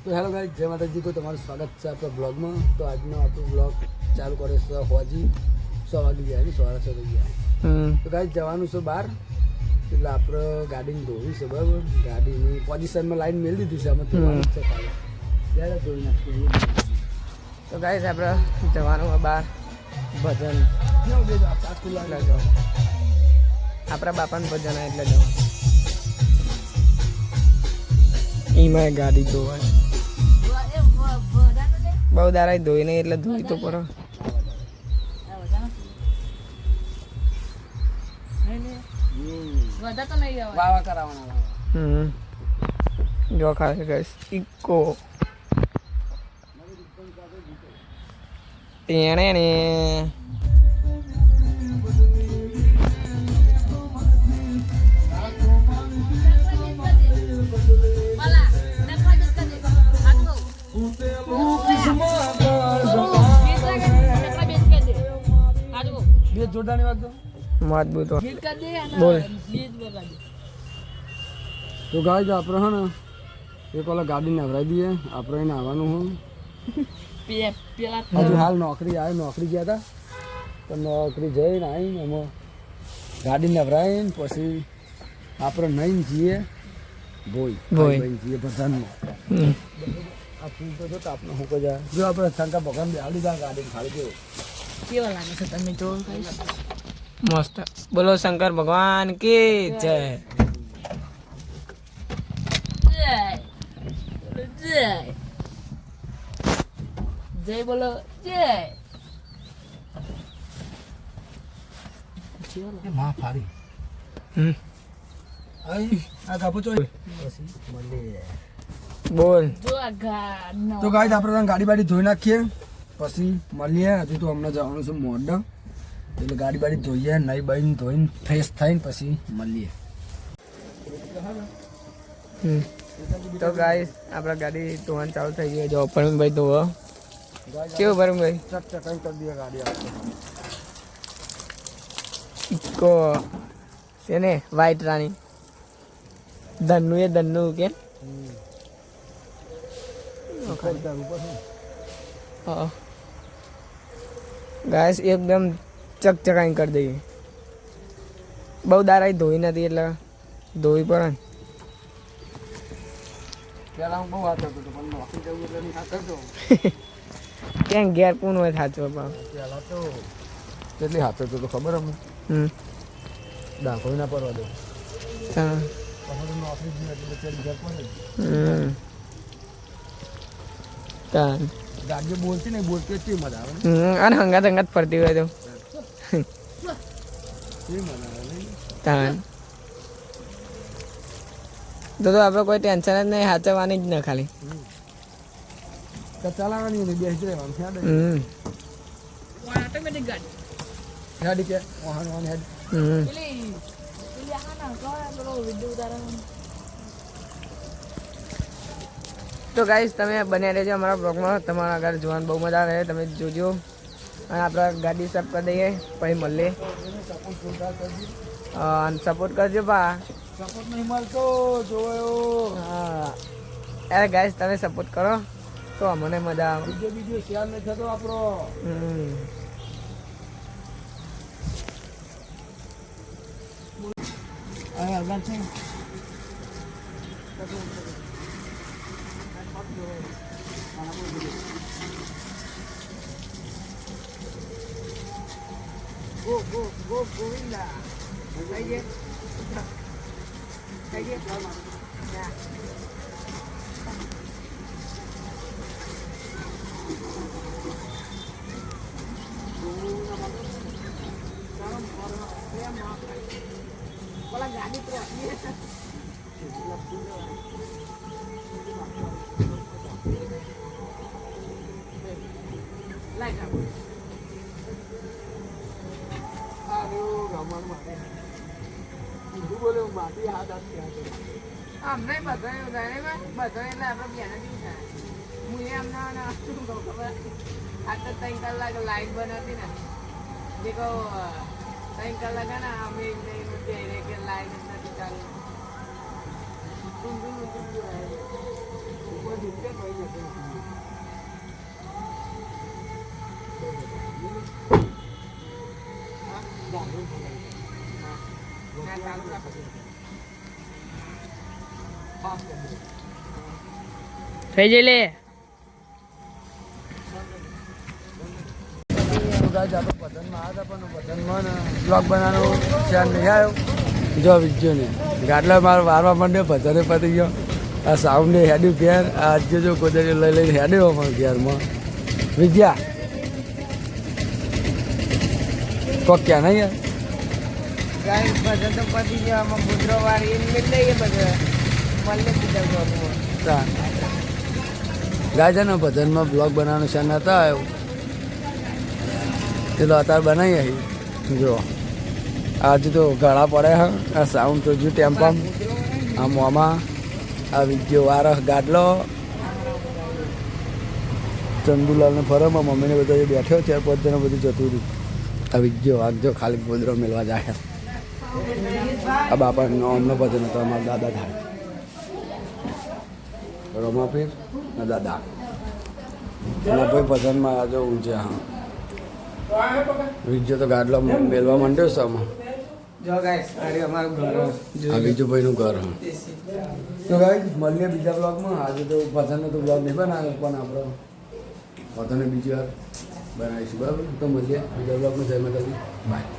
તો hello guys, જય માતાજી. તો તમારું સ્વાગત છે આપણા બ્લોગમાં. તો આજનો આપણો બ્લોગ ચાલુ કરે છે હોજી 6 વાગી ગયા ને 6:30 થઈ ગયા. તો ગાઈસ જવાનું છે બહાર, એટલે આપણે ગાડીને ધોવી છે બરાબર. ગાડીની પોઝિશનમાં લાઈન મેળવી દીધી છે, અમે ધોવાનું છે કાલે ત્યારે ધોઈ નાખીએ. તો ગાઈસ આપણે જવાનું બહાર ભજન આપણા બાપાનું ભજન એટલે જવાનું. એમાં ગાડી ધોવાય બહુ દારા ધોઈ નહીં એટલે ધોઈ તો પડે. વાવા કરાવવાના. જો ખાશે ગાઈસ ઇકો તેણે ને બે જોરદારની વાત તો મજબૂત બોલ. તો ગાઈસ આપણે હે ને એક ઓલા ગાડી નવરાવી દઈએ. આપણે એને આવવાનું હું હજુ હાલ નોકરી આવી, નોકરી ગયા હતા તો નોકરી જઈને આવીને એમાં ગાડી નવરાવીને પછી આપણે નહીં જઈએ ભોઈ જઈએ બધામાં. આ ફૂલ તો જો તાપનો હું જાય. જો આપણે શંકર ભગવાન બે આલી દા ગાડી ખાલી કેવો કેવા લાગે છે તમે જો મસ્ત. બોલો શંકર ભગવાન કી જય. જય બોલો જય. માં ફાડી આ કાપો ચો પછી મળીએ. બોલ. તો ગાઈસ આપણે ગાડી બાડી ધોઈ નાખીએ પછી મળીએ. હજુ તો અમને જવાનું છે મોડ, એટલે ગાડી બાડી ધોઈએ, નહીં બાઈને ધોઈને ફ્રેશ થઈને પછી મળીએ. તો ગાઈસ આપણે ગાડી ધોવાનું ચાલુ થઈ ગઈ. જો પરમભાઈ ધોવો કેવું પરમભાઈ ચકચકાઈ કરી દઈએ ગાડી આપણે. ઇકો છે ને વ્હાઈટ રાણી ધનનું એ ધનનું કે ગાઈસ એકદમ ચકચકાઈ કરી દઈએ. બહુ દારા ધોઈ નથી એટલે ધોવી પડે ને. પેલા હું બહુ હાથ હતો પણ નોકરી જવું એટલે નહીં હાથ હતો. ક્યાંક ઘેર પૂન હોય સાચો પણ પેલા તો કેટલી હાથ હતો તો ખબર અમને દાખોઈ ના પરવા દો. પછી તો નોકરી જ એટલે બચારી ઘેર પડે. ગાડીઓ બોલતી નહીં, બોલતી એટલી મજા આવે ને. અને હંગાત હંગાત ફરતી હોય તો એ મજા આવે નહીં. તાન તો આપણે કોઈ ટેન્શન જ નહીં, સાચવવાની જ ને ખાલી. તો ચલાવવાની નહીં, બેસી રહેવાનું. ગાડી કે વાહન વાહન હેડ. તો ગાઈસ તમે બન્યા રહેજો અમારા બ્લોગમાં. તમારા ઘર જોવાનું બહુ મજા આવે, તમે જોજો. અને આપણે ગાડી સાફ કરી દઈએ પછી મળીએ. અને સપોર્ટ કરજો બા. સપોર્ટ નહીં મળતો જોયો. હા અરે ગાઈસ તમે સપોર્ટ કરો તો અમને મજા આવે. બીજો શેર નહીં થતો આપણો. ગોવિંદા ગાડી અમને બધા એટલે આપણે બેને બી થાય. હું એમને શું કહું ખબર, આ તો 3 કલાક લાઈટ બંધ હતી ને, જે કહું 3 કલાક ને અમે એમને કે લાઈટ જ નથી ચાલુ. થઈ જઈ લે. ગાઈસ આપણે ભજનમાં આવ્યા હતા પણ ભજનમાં ને બ્લોગ બનાવવાનો શેર નહીં આવ્યો. જો વિજ્યો ને ગાડલા મારો વારવા માંડ્યો ભજને પતી ગયો. આ સાઉન્ડે હેડ્યું ઘેર. આ આજે જો કોદરીઓ લઈ લઈને હેડ્યો પણ ઘેરમાં વિદ્યા કોક ક્યાં નહીં યાર ગાય ભજન તો પતી ગયો. આમાં ગુજરો વાળી એને લઈ લઈએ બધે મળે બીજા બ્લોગમાં. ગાય છે ને ભજનમાં બ્લોગ બનાવવાનો શેર નતા આવ્યો તે તો અત્યારે બનાવી આવી. જો આજે તો ગળા પડે હા. આ સાઉન્ડ તો જો ટેમ્પમ આ મોમાં આ વિજ્યો વારસ ગાડલો ચંદુલાલને ફરવામાં મમ્મીને બધા બેઠો છે. પોતાને બધું જતું રહ્યું. આ વિજ્યો આગજો ખાલી ગોદરો મેળવા જાય. આ બાપા અમને ભજન હતો અમારા દાદા થાય રમાપીર ના દાદા એના ભાઈ ભજનમાં આજે ઊંચે. હા વિજ્યો તો ગાડલો મેળવા માંડ્યો છે આમાં. જો ગાઈસ અમારું ઘર આ વિજુભાઈનું ઘર. હા તો ગાઈસ મળીએ બીજા બ્લોગમાં. આજે તો ભજનનો તો બ્લોગ નહીં બનાવ્યો પણ આપણે ભજનને બીજી વાર બનાવીશું બરાબર. તો મળીએ બીજા બ્લોગમાં. જય માતાજી બાય.